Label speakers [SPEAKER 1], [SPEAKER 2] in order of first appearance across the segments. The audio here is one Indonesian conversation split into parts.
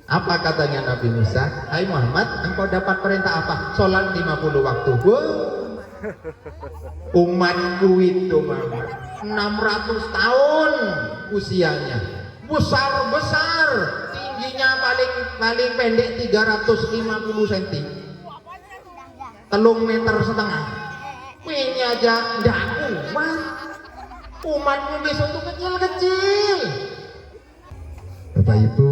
[SPEAKER 1] Apa katanya Nabi Musa? Hai Muhammad, engkau dapat perintah apa? Sholat 50 waktu. Wow. Umatku itu Muhammad 600 tahun usianya, besar-besar, tingginya paling pendek 350 cm, 3,5 meter. Ini aja ndak kuat. Umatmu besok itu kecil-kecil. Bapak Ibu,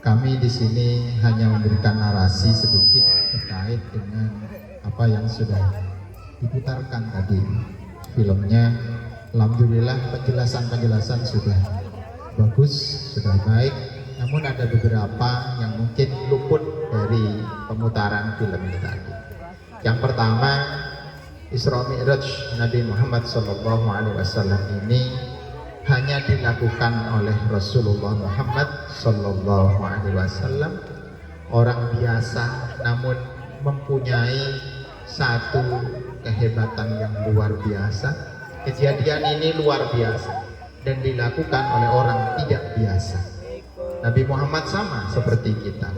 [SPEAKER 1] kami di sini hanya memberikan narasi sedikit terkait dengan apa yang sudah diputarkan tadi filmnya. Alhamdulillah penjelasan sudah bagus, sudah baik. Namun ada beberapa yang mungkin luput dari pemutaran film ini tadi. Yang pertama, Isra Mi'raj Nabi Muhammad SAW ini hanya dilakukan oleh Rasulullah Muhammad SAW, orang biasa namun mempunyai satu kehebatan yang luar biasa. Kejadian ini luar biasa dan dilakukan oleh orang tidak biasa. Nabi Muhammad sama seperti kita,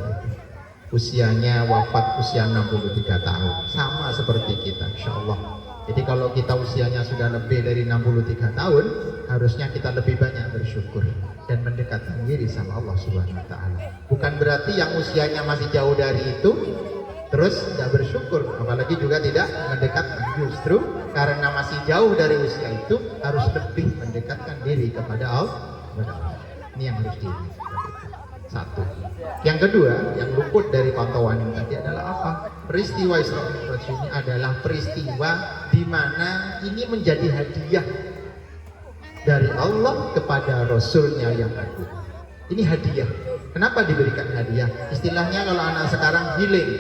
[SPEAKER 1] usianya wafat usia 63 tahun, sama seperti kita insya Allah. Jadi kalau kita usianya sudah lebih dari 63 tahun, harusnya kita lebih banyak bersyukur dan mendekatkan diri sama Allah Subhanahu wa Ta'ala. Bukan berarti yang usianya masih jauh dari itu terus tidak bersyukur, apalagi juga tidak mendekatkan. Justru karena masih jauh dari usia itu harus lebih mendekatkan diri kepada Allah. Ini yang harus diingat. Satu. Yang kedua, yang luput dari pantauan ini tadi adalah apa? Peristiwa Isra Mi'raj ini adalah peristiwa di mana ini menjadi hadiah dari Allah kepada Rasulnya yang agung. Ini hadiah. Kenapa diberikan hadiah? Istilahnya kalau anak sekarang healing.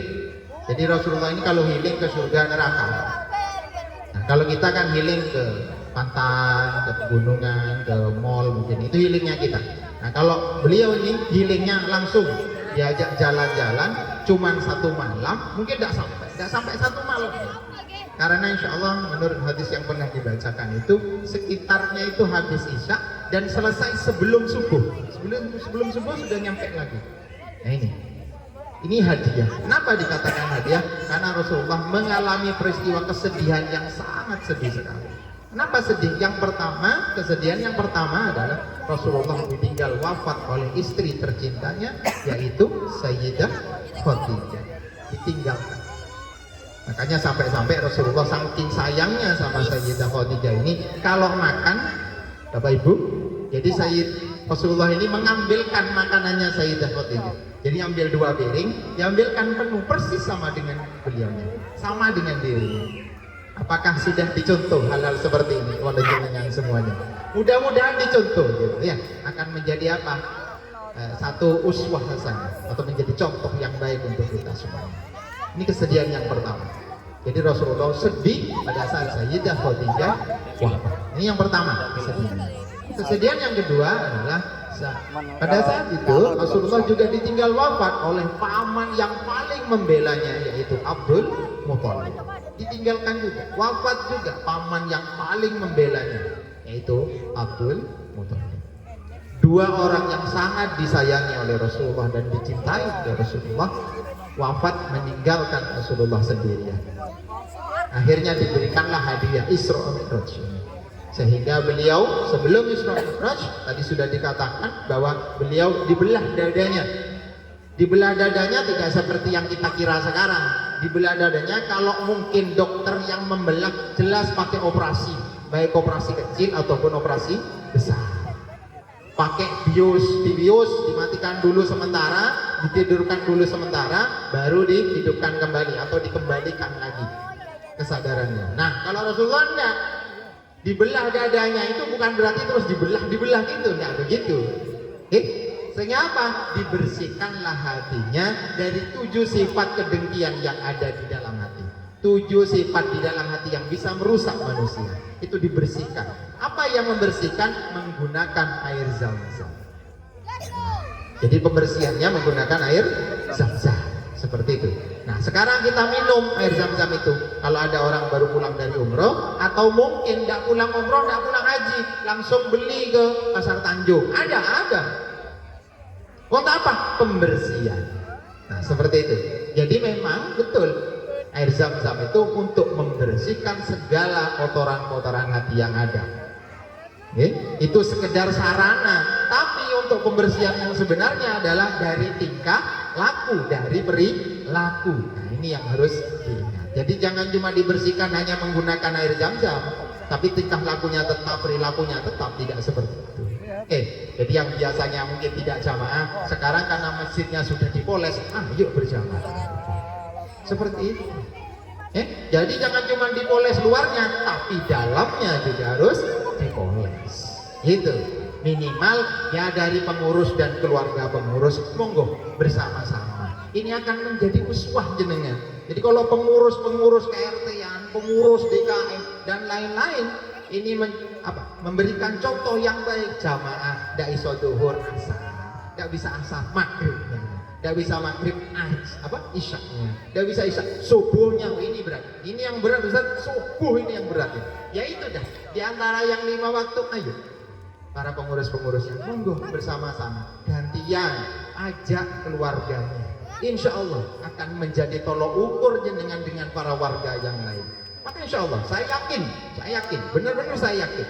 [SPEAKER 1] Jadi Rasulullah ini kalau healing ke surga neraka. Nah, kalau kita kan healing ke pantai, ke pegunungan, ke mall mungkin, itu healingnya kita. Nah kalau beliau ini healingnya langsung diajak jalan-jalan, cuman 1 malam, mungkin tidak sampai 1 malam. Karena insya Allah menurut hadis yang pernah dibacakan itu sekitarnya itu habis isya dan selesai sebelum subuh. Sebelum subuh sudah nyampe lagi. Nah ini hadiah. Kenapa dikatakan hadiah? Karena Rasulullah mengalami peristiwa kesedihan yang sangat sedih sekali. Kenapa sedih? Kesedihan yang pertama adalah Rasulullah ditinggal wafat oleh istri tercintanya, yaitu Sayyidah Khadijah. Ditinggalkan. Makanya sampai-sampai Rasulullah saking sayangnya sama Sayyidah Khadijah ini, kalau makan, Bapak Ibu, jadi Rasulullah ini mengambilkan makanannya Sayyidah Khadijah. Jadi ambil 2 piring, diambilkan penuh persis sama dengan beliaunya, sama dengan dirinya. Apakah sudah dicontoh hal-hal seperti ini oleh jenengan semuanya? Mudah-mudahan dicontoh gitu ya, akan menjadi apa? Satu uswah hasanah atau menjadi contoh yang baik untuk kita semuanya. Ini kesedihan yang pertama. Jadi Rasulullah sedih pada saat Sayyidah Khadijah wafat. Ini yang pertama kesedihan. Kesedihan yang kedua adalah pada saat itu Rasulullah juga ditinggal wafat oleh paman yang paling membelanya, yaitu Abdul Muthalib. Ditinggalkan juga, wafat juga paman yang paling membelanya, yaitu Abdul Muthalib. 2 orang yang sangat disayangi oleh Rasulullah dan dicintai oleh Rasulullah wafat meninggalkan Rasulullah sendirian. Akhirnya diberikanlah hadiah Isra Mi'raj, sehingga beliau sebelum Isra Mi'raj tadi sudah dikatakan bahwa beliau dibelah dadanya. Dibelah dadanya tidak seperti yang kita kira sekarang. Dibelah dadanya kalau mungkin dokter yang membelah jelas pakai operasi, baik operasi kecil ataupun operasi besar. Pakai dibius, dimatikan dulu sementara, ditidurkan dulu sementara, baru dihidupkan kembali atau dikembalikan lagi kesadarannya. Nah kalau Rasulullah enggak, dibelah dadanya itu bukan berarti terus dibelah gitu, enggak begitu. Sehingga apa? Dibersihkanlah hatinya dari 7 sifat kedengkian yang ada di dalam hati. 7 sifat di dalam hati yang bisa merusak manusia. Itu dibersihkan. Apa yang membersihkan? Menggunakan air zam-zam. Jadi pembersihannya menggunakan air zam-zam. Seperti itu. Nah sekarang kita minum air zam-zam itu. Kalau ada orang baru pulang dari umroh, atau mungkin tidak pulang umroh, tidak pulang haji, langsung beli ke Pasar Tanjung. Ada. Untuk apa? Pembersihan. Nah seperti itu. Jadi memang betul air zam-zam itu untuk membersihkan segala kotoran-kotoran hati yang ada. Itu sekedar sarana, tapi untuk pembersihan yang sebenarnya adalah dari tingkah laku, dari perilaku. Nah ini yang harus diingat. Jadi jangan cuma dibersihkan hanya menggunakan air zam-zam, tapi tingkah lakunya tetap, perilakunya tetap, tidak seperti itu. Jadi yang biasanya mungkin tidak jamaah, sekarang karena masjidnya sudah dipoles, ayo berjamaah. Seperti itu. Jadi jangan cuma dipoles luarnya, tapi dalamnya juga harus dipoles. Itu minimal ya dari pengurus dan keluarga pengurus, monggo bersama-sama. Ini akan menjadi uswah jenengan. Jadi kalau pengurus-pengurus KRT-an, pengurus DKM dan lain-lain ini memberikan contoh yang baik, jamaah ndak iso duhur asar, ndak bisa asar maghribnya, ndak bisa maghrib isyaknya, ndak bisa isyak subuhnya. Ini berat, ini yang berat Ustaz, subuh ini yang berat ya itu dah. Di antara yang 5 waktu, ayo para pengurus-pengurusnya monggo bersama-sama gantian ajak keluarganya, insya Allah akan menjadi tolok ukur jenengan dengan para warga yang lain. Maka insya Allah saya yakin, benar-benar saya yakin,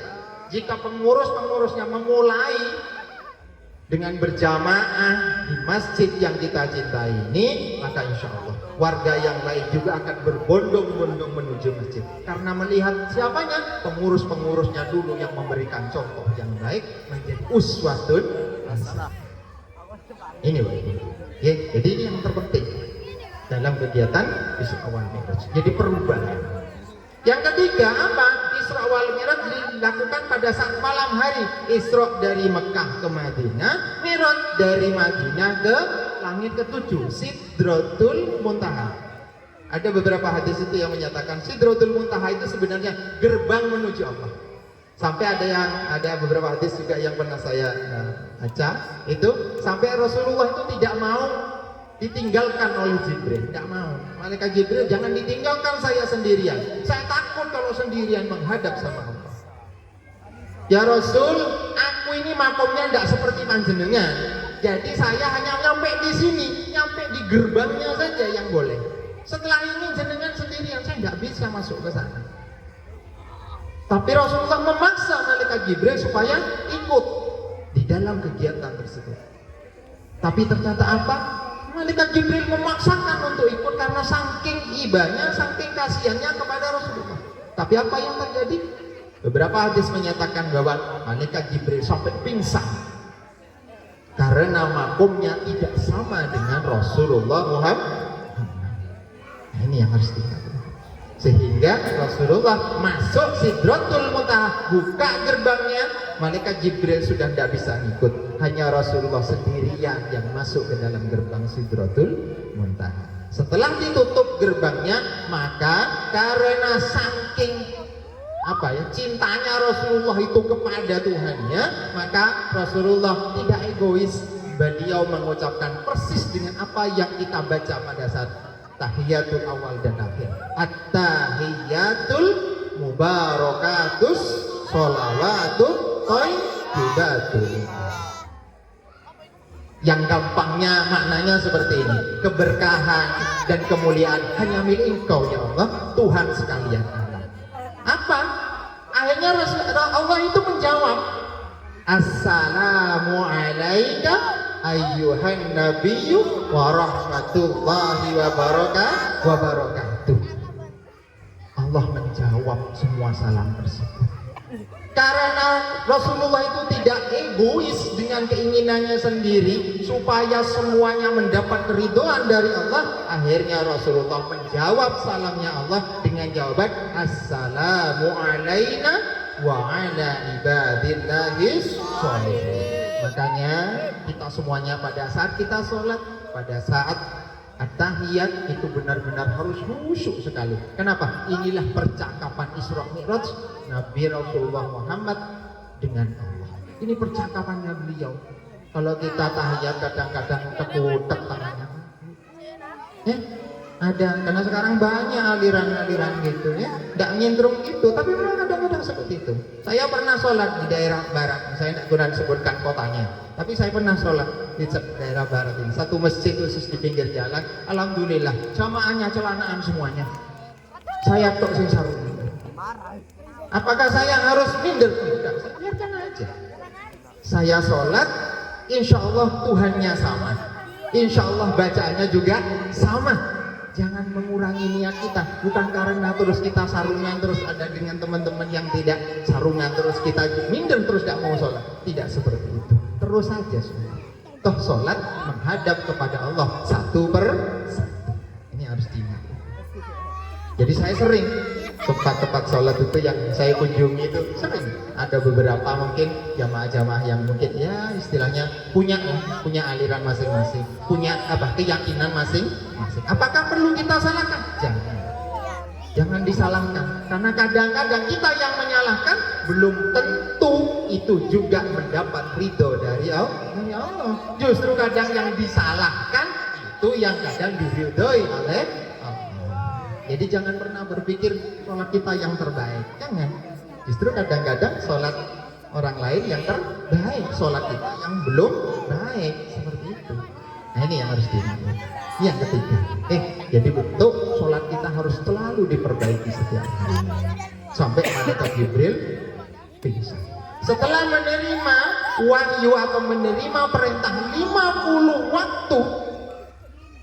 [SPEAKER 1] jika pengurus-pengurusnya memulai dengan berjamaah di masjid yang kita cintai ini, maka insya Allah warga yang lain juga akan berbondong-bondong menuju masjid, karena melihat siapanya, pengurus-pengurusnya dulu yang memberikan contoh yang baik, menjadi uswatun hasanah. Ini ya, jadi ini yang terpenting dalam kegiatan Isra wal Mi'raj. Jadi perubahan. Yang ketiga apa? Isra wal Mi'raj dilakukan pada saat malam hari. Isra dari Mekah ke Madinah, Mi'raj dari Madinah ke langit ke-7, Sidratul Muntaha. Ada beberapa hadis itu yang menyatakan Sidratul Muntaha itu sebenarnya gerbang menuju Allah. Sampai ada beberapa hadis juga yang pernah saya baca, itu sampai Rasulullah itu tidak mau ditinggalkan oleh Jibril, tidak mau. Malaikat Jibril, jangan ditinggalkan saya sendirian, saya takut kalau sendirian menghadap sama Allah. Ya Rasul, aku ini makomnya tidak seperti panjenengan, jadi saya hanya nyampe di sini, nyampe di gerbangnya saja yang boleh. Setelah ini jenengan sendirian, saya tidak bisa masuk ke sana. Tapi Rasulullah memaksa malaikat Jibril supaya ikut di dalam kegiatan tersebut. Tapi ternyata apa? Malaikat Jibril memaksakan untuk ikut karena saking ibanya, saking kasihannya kepada Rasulullah. Tapi apa yang terjadi? Beberapa hadis menyatakan bahwa malaikat Jibril sampai pingsan karena makomnya tidak sama dengan Rasulullah Muhammad. Nah, ini yang harus diingat. Sehingga Rasulullah masuk Sidratul Muntaha, buka gerbangnya, malaikat Jibril sudah tidak bisa ikut, hanya Rasulullah sendirian yang masuk ke dalam gerbang Sidratul Muntaha. Setelah ditutup gerbangnya, maka karena saking cintanya Rasulullah itu kepada Tuhannya, maka Rasulullah tidak egois. Beliau mengucapkan persis dengan apa yang kita baca pada saat tahiyatul awal dan akhir. At-tahiyatul mubarakatus sholawatut thayyibatul. Yang gampangnya maknanya seperti ini, keberkahan dan kemuliaan hanya milik Engkau ya Allah, Tuhan sekalian alam. Apa? Akhirnya Allah itu menjawab, Assalamu alaika ayyuhan nabiyyu wa rahmatullahi wa barakatuh. Allah menjawab semua salam tersebut. Karena Rasulullah itu tidak egois dengan keinginannya sendiri supaya semuanya mendapat keridhaan dari Allah, akhirnya Rasulullah menjawab salamnya Allah dengan jawaban Assalamu alaina wa ala ibadillahis sholihin. Makanya kita semuanya pada saat kita sholat, pada saat at-tahiyat itu benar-benar harus khusyuk sekali. Kenapa? Inilah percakapan Isra Mi'raj Nabi Rasulullah Muhammad dengan Allah. Ini percakapannya beliau. Kalau kita tahiyat kadang-kadang tekutek tangannya. Ada ada, karena sekarang banyak aliran-aliran gitu ya, tidak nyentrum gitu, tapi memang kadang-kadang seperti itu. Saya pernah sholat di daerah barat, saya tidak guna sebutkan kotanya, tapi saya pernah sholat di daerah barat ini, satu masjid khusus di pinggir jalan. Alhamdulillah, jamaahnya celanaan semuanya. Saya tok sing sarung. Apakah saya harus minder? Tidak, saya biarkan aja. Saya sholat, insya Allah Tuhannya sama, insya Allah bacaannya juga sama. Jangan mengurangi niat kita, bukan karena terus kita sarungan terus ada dengan teman-teman yang tidak sarungan terus kita minder terus tidak mau sholat. Tidak seperti itu, terus saja semua. Toh sholat menghadap kepada Allah satu per satu. Ini harus diingat. Jadi saya sering tempat-tempat sholat itu yang saya kunjungi itu sering ada beberapa mungkin jamaah-jamaah yang mungkin ya istilahnya punya aliran masing-masing, punya keyakinan masing-masing. Apakah perlu kita salahkan? Jangan disalahkan, karena kadang-kadang kita yang menyalahkan belum tentu itu juga mendapat ridho dari Allah. Justru kadang yang disalahkan itu yang kadang diridhoi oleh jadi jangan pernah berpikir sholat kita yang terbaik, jangan. Justru kadang-kadang sholat orang lain yang terbaik, sholat kita yang belum baik, seperti itu. Nah ini yang harus diingat. Yang ketiga, jadi bentuk sholat kita harus selalu diperbaiki setiap hari. Sampai malaikat Jibril pingsan. Setelah menerima wahyu atau menerima perintah 50 waktu,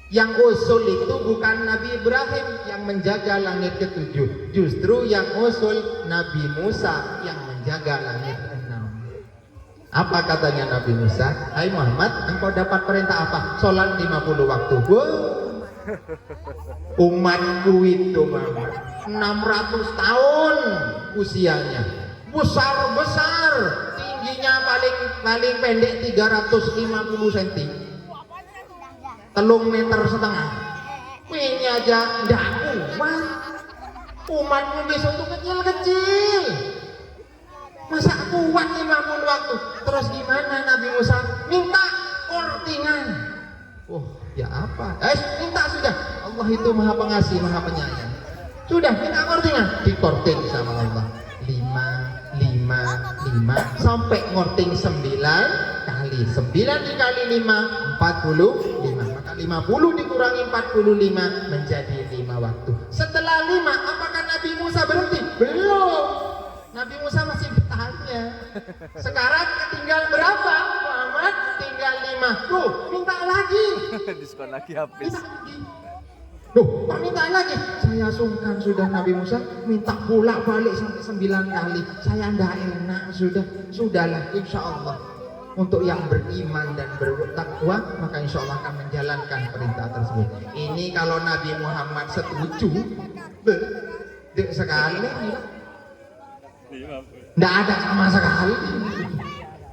[SPEAKER 1] yang usul itu bukan Nabi Ibrahim yang menjaga langit ke-7, justru yang usul Nabi Musa yang menjaga langit ke-6. Apa katanya Nabi Musa? Hai Muhammad, engkau dapat perintah apa? Sholat 50 waktu. Umatku itu Muhammad 600 tahun usianya, besar-besar, tingginya paling pendek 350 cm, 3,5 meter. Ini aja ndak kuat. Umatmu besok tuh kecil-kecil, masa kuat 50 waktu? Terus gimana Nabi Musa? Minta kortingan. Ya apa? Minta sudah. Allah itu maha pengasih, maha penyayang. Sudah minta kortingan, dikorting sama Allah. 5 sampai ngorting 9 kali. 9 dikali 5 45. 50 dikurangi 45 menjadi 5 waktu. Setelah 5, apakah Nabi Musa berhenti? Belum. Nabi Musa masih bertanya. Sekarang tinggal berapa Muhammad? Tinggal 5. Tuh, minta lagi.
[SPEAKER 2] Diskon lagi habis.
[SPEAKER 1] Kok minta lagi? Saya sungkan sudah Nabi Musa, minta bolak balik sampai 9 kali. Saya ndak enak sudahlah, insya Allah. Untuk yang beriman dan bertakwa, maka insya Allah akan menjalankan perintah tersebut. Ini kalau Nabi Muhammad setuju, sekali, tidak ada sama sekali.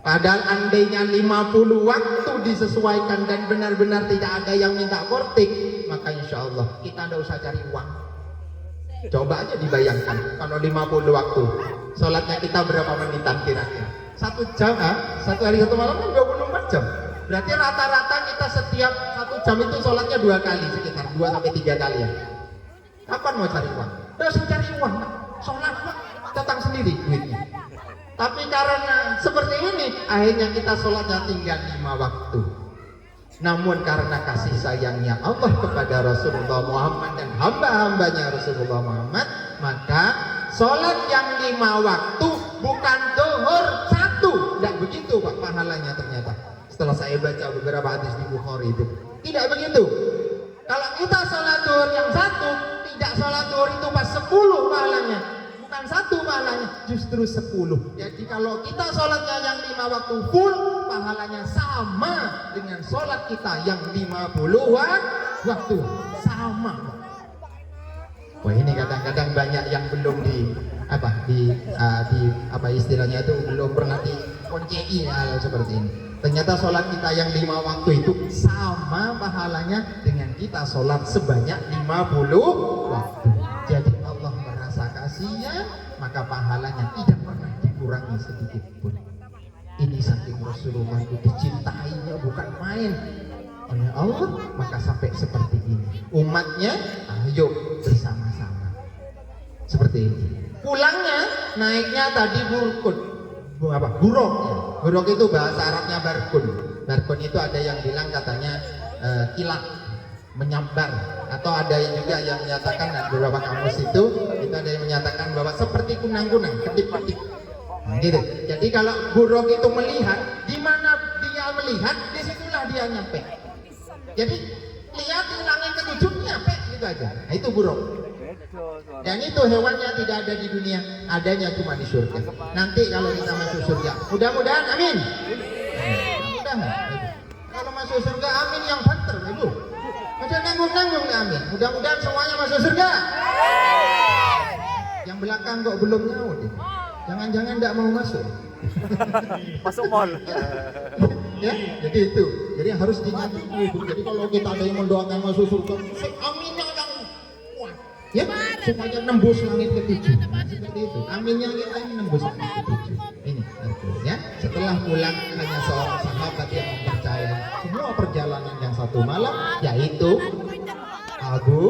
[SPEAKER 1] Padahal andainya 50 waktu disesuaikan dan benar-benar tidak ada yang minta korting, maka insya Allah kita tidak usah cari uang. Coba aja dibayangkan kalau 50 waktu, sholatnya kita berapa menitan kira-kira? 1 jam, 1 hari 1 malam kan 24 jam. Berarti rata-rata kita setiap 1 jam itu sholatnya 2 kali, sekitar 2-3 kali ya. Kapan mau cari uang? Tidak usah cari uang, sholat datang sendiri duitnya. Tapi karena seperti ini, akhirnya kita sholatnya tinggal 5 waktu. Namun karena kasih sayangnya Allah kepada Rasulullah Muhammad dan hamba-hambanya Rasulullah Muhammad, maka sholat yang 5 waktu bukan zuhur 1. Tidak begitu Pak pahalanya ternyata. Setelah saya baca beberapa hadis di Bukhari itu, tidak begitu. Kalau kita sholat zuhur yang 1, tidak sholat zuhur itu pas 10 pahalanya, bukan 1 pahalanya, justru 10. Jadi kalau kita sholatnya yang 5 waktu full, pahalanya sama dengan sholat kita yang 50 waktu, sama. Wah, ini kadang-kadang banyak yang belum istilahnya itu belum pernah dikoncei hal seperti ini. Ternyata sholat kita yang 5 waktu itu sama pahalanya dengan kita sholat sebanyak 50 waktu. Jadi Allah merasa kasihan, maka pahalanya tidak pernah dikurangi sedikit pun. Ini saking Rasulullah itu dicintainya bukan main. oleh Allah, maka sampai seperti ini. Umatnya, ayo bersama-sama. Seperti ini. Pulangnya, naiknya tadi burkun. Buruk. Buruk itu bahasa Arabnya barkun. Barkun itu ada yang bilang katanya kilat, menyambar, atau ada yang juga yang menyatakan, dan beberapa kamus itu ada yang menyatakan bahwa seperti kunang-kunang, kedip-kedip. Nah, gitu. Jadi kalau buruk itu melihat, di mana dia melihat, disitulah dia nyampe. Jadi lihat di langit ketujuh nyampe, gitu aja. Nah, itu buruk. Dan itu hewannya tidak ada di dunia, adanya cuma di surga. Nanti kalau kita masuk surga, mudah-mudahan, amin. Mudah-mudahan. Kalau masuk surga, amin yang banter, ibu. Ada nanggung-nanggung amin. Mudah-mudahan semuanya masuk surga. Yang belakang kok belum nyaut ya? Jangan-jangan tidak mau masuk.
[SPEAKER 2] Masuk mall.
[SPEAKER 1] Ya, jadi itu. Jadi harus dinyatakan ibu. Jadi kalau kita ada yang mendoakan masuk surga, aminnya yang kuat. Ya, supaya nembus langit ketujuh. Nah, seperti itu. Aminnya kita ini nembus langit ketujuh. Ini ya. Setelah pulang hanya seorang sahabat yang mempercayai semua perjalanan yang satu malam, yaitu Abu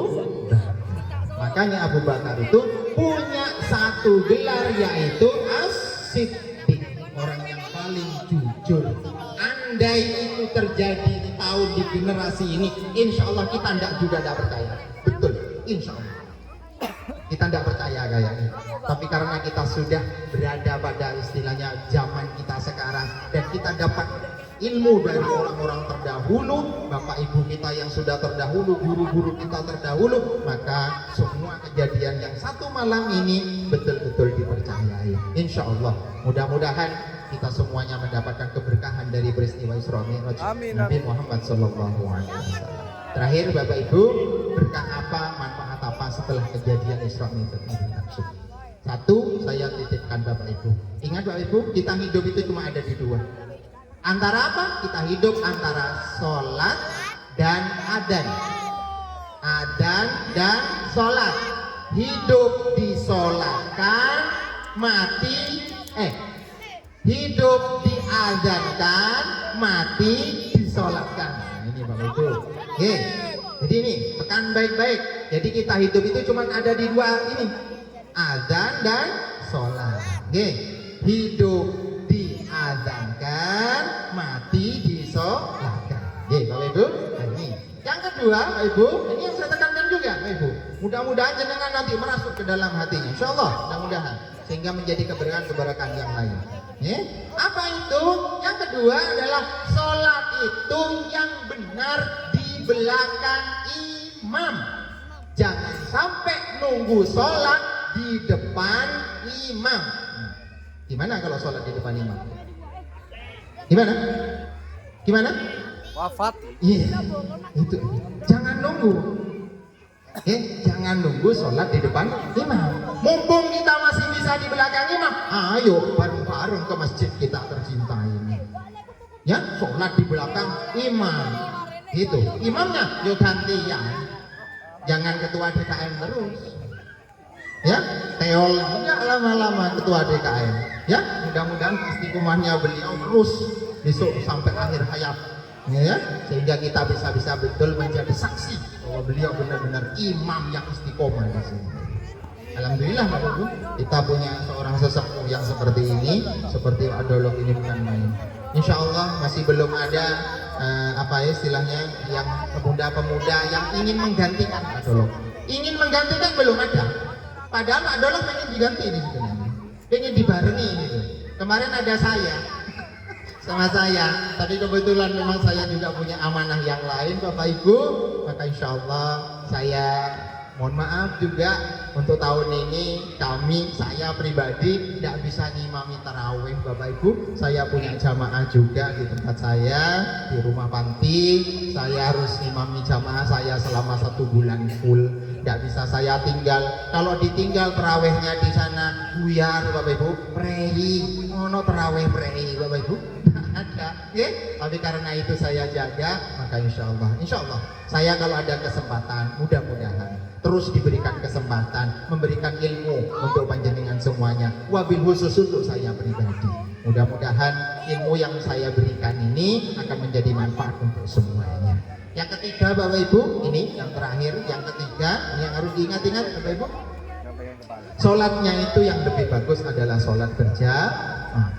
[SPEAKER 1] Bakar. Makanya Abu Bakar itu punya satu gelar, yaitu As-Siddiq, orang yang paling jujur. Andai itu terjadi di tahun, di generasi ini, insya Allah kita tidak percaya. Betul, insya Allah kita tidak percaya kayaknya. Tapi karena kita sudah berada pada istilahnya zaman kita sekarang, dan kita dapat ilmu dari orang-orang terdahulu, bapak ibu kita yang sudah terdahulu, guru-guru kita terdahulu, maka semua kejadian yang satu malam ini betul-betul dipercayai. Insya Allah, mudah-mudahan kita semuanya mendapatkan keberkahan dari peristiwa Isra Mi'raj Nabi Muhammad SAW. Terakhir bapak ibu, berkah apa, manfaat apa setelah kejadian Isra Mi'raj ini berlangsung? Satu, saya titipkan bapak ibu. Ingat bapak ibu, kita hidup itu cuma ada di dua. Antara apa? Kita hidup antara sholat dan adan. Adan dan sholat. Hidup disolatkan, mati hidup diazankan, mati disolatkan. Nah, ini bapak ibu. Oke. Jadi ini tekan baik-baik. Jadi kita hidup itu cuma ada di dua ini, azan dan sholat. Oke. Hidup diazankan, mati disolatkan. Oke, bapak ibu. Nah, ini. Yang kedua, bapak ibu, ini yang saya tekankan juga, bapak ibu. Mudah-mudahan jenengan nanti merasuk ke dalam hatinya. Insya Allah, mudah-mudahan, sehingga menjadi keberkahan yang lain. Apa itu? Yang kedua adalah sholat itu yang benar di belakang imam. Jangan sampai nunggu sholat di depan imam. Gimana kalau sholat di depan imam? Gimana?
[SPEAKER 2] Wafat.
[SPEAKER 1] Iya, itu. Jangan nunggu. Jangan nunggu sholat di depan imam. Mumpung kita masih bisa di belakang imam, ayo bareng-bareng ke masjid kita tercinta ini. Ya, sholat di belakang imam. Itu, imamnya yuk gantian. Jangan ketua DKM terus. Ya, teol enggak lama-lama ketua DKM. Ya, mudah-mudahan istiqomahnya beliau terus besok sampai akhir hayat. Ya, sehingga kita bisa betul menjadi saksi bahwa beliau benar-benar imam yang istiqomah di sini. Alhamdulillah Bapak Ibu, kita punya seorang sesepuh yang seperti ini, seperti Adolog ini bukan main. Insya Allah masih belum ada istilahnya yang pemuda-pemuda yang ingin menggantikan Adolog. Ingin menggantikan belum ada. Padahal Adolog pengen diganti di situ nanti. Pengen dibarengi gitu. Kemarin ada saya sama saya, tapi kebetulan memang saya juga punya amanah yang lain Bapak Ibu, maka insya Allah saya mohon maaf juga untuk tahun ini saya pribadi tidak bisa ngimami tarawih Bapak Ibu. Saya punya jamaah juga di tempat saya di rumah panti, saya harus ngimami jamaah saya selama 1 bulan full. Tidak bisa saya tinggal, kalau ditinggal terawihnya di sana buyar Bapak Ibu, prei, ono terawih prei Bapak Ibu. Ada, tapi karena itu saya jaga, maka insya Allah saya kalau ada kesempatan, mudah-mudahan terus diberikan kesempatan memberikan ilmu untuk panjenengan semuanya, wabil khusus untuk saya pribadi. Mudah-mudahan ilmu yang saya berikan ini akan menjadi manfaat untuk semuanya. Yang ketiga Bapak Ibu, ini yang terakhir, yang ketiga yang harus diingat-ingat Bapak Ibu, sholatnya itu yang lebih bagus adalah sholat berjamaah.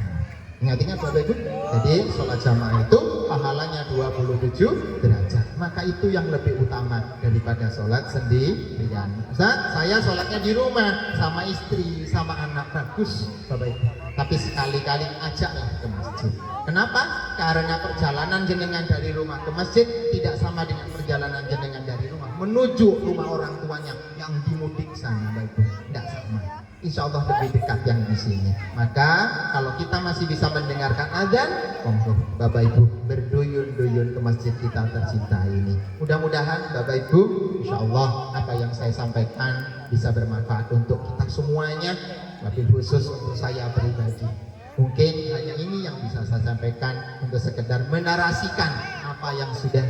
[SPEAKER 1] Ingat-ingat Bapak Ibu, jadi sholat jamaah itu pahalanya 27 derajat. Maka itu yang lebih utama daripada sholat sendirian. Ustaz, saya sholatnya di rumah sama istri, sama anak, bagus Bapak Ibu. Tapi sekali-kali ajaklah ke masjid. Kenapa? Karena perjalanan jenengan dari rumah ke masjid tidak sama dengan perjalanan jenengan dari rumah menuju rumah orang tuanya yang di mudik sana Bapak Ibu. Tidak sama. Insya Allah lebih dekat yang di sini. Maka kalau kita masih bisa mendengarkan azan, monggo Bapak Ibu berduyun-duyun ke masjid kita tercinta ini. Mudah-mudahan Bapak Ibu, insya Allah apa yang saya sampaikan bisa bermanfaat untuk kita semuanya, lebih khusus untuk saya pribadi. Mungkin hanya ini yang bisa saya sampaikan untuk sekedar menarasikan apa yang sudah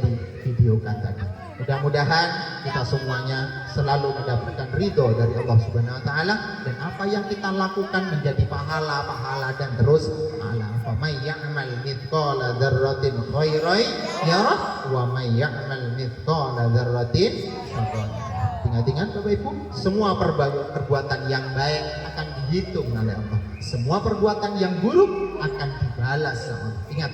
[SPEAKER 1] divideokan tadi. Mudah-mudahan kita semuanya selalu mendapatkan ridho dari Allah Subhanahu wa taala, dan apa yang kita lakukan menjadi pahala dan terus pahala. Fa may ya'mal mithqala dzarratin khairan yarah wa may ya'mal mithqala dzarratin syarran. Ingat-ingat Bapak Ibu, semua perbuatan yang baik akan dihitung oleh Allah. Semua perbuatan yang buruk akan dibalas sama Allah. Ingat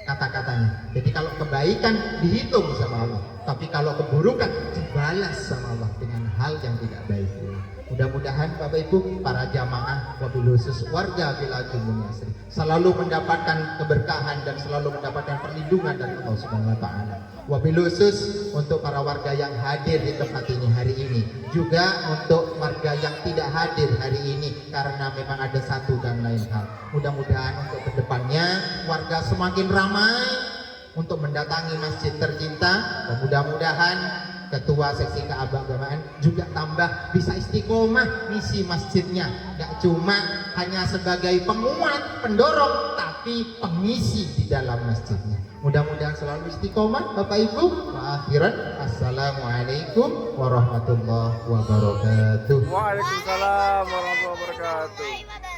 [SPEAKER 1] kata-katanya. Jadi kalau kebaikan dihitung sama Allah, tapi kalau keburukan dibalas sama Allah dengan hal yang tidak baik. Mudah-mudahan Bapak Ibu, para jamaah, wabil khusus warga Wilayah Yasri selalu mendapatkan keberkahan dan selalu mendapatkan perlindungan dari Allah Subhanahu wa taala. Wabil khusus untuk para warga yang hadir di tempat ini hari ini, juga untuk warga yang tidak hadir hari ini karena memang ada satu dan lain hal. Mudah-mudahan untuk kedepannya warga semakin ramai untuk mendatangi masjid tercinta. Mudah-mudahan Ketua Seksi Keagamaan juga tambah bisa istiqomah misi masjidnya, gak cuma hanya sebagai penguat, pendorong, tapi pengisi di dalam masjidnya. Mudah-mudahan selalu istiqomah Bapak Ibu. Wa akhiran, assalamualaikum warahmatullahi wabarakatuh.
[SPEAKER 2] Waalaikumsalam warahmatullahi wabarakatuh.